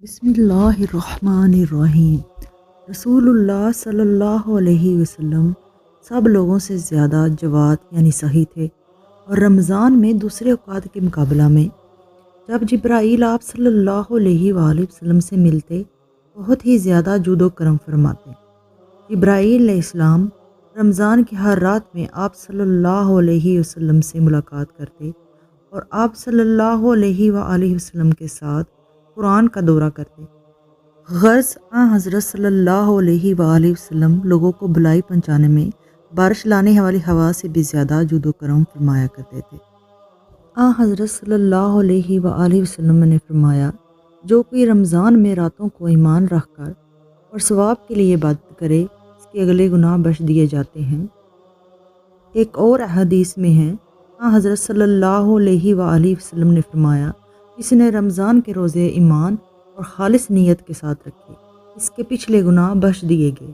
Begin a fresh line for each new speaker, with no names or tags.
بسم اللہ الرحمن الرحیم۔ رسول اللہ صلی اللہ علیہ وسلم سب لوگوں سے زیادہ جواد یعنی سخی تھے، اور رمضان میں دوسرے اوقات کے مقابلہ میں جب جبرائیل آپ صلی اللہ علیہ وآلہ وسلم سے ملتے بہت ہی زیادہ جود و کرم فرماتے۔ جبرائیل علیہ السلام رمضان کی ہر رات میں آپ صلی اللہ علیہ وسلم سے ملاقات کرتے اور آپ صلی اللہ علیہ وآلہ وسلم کے ساتھ قرآن کا دورہ کرتے۔ غرض حضرت صلی اللہ علیہ وآلہ وسلم لوگوں کو بھلائی پہنچانے میں بارش لانے والی ہوا سے بھی زیادہ جود و کرم فرمایا کرتے تھے۔ حضرت صلی اللہ علیہ وآلہ وسلم نے فرمایا، جو کوئی رمضان میں راتوں کو ایمان رکھ کر اور ثواب کے لیے عبادت کرے اس کے اگلے گناہ بخش دیے جاتے ہیں۔ ایک اور حدیث میں ہے، حضرت صلی اللہ علیہ وآلہ وسلم نے فرمایا، جس نے رمضان کے روزے ایمان اور خالص نیت کے ساتھ رکھے اس کے پچھلے گناہ بخش دیے گئے۔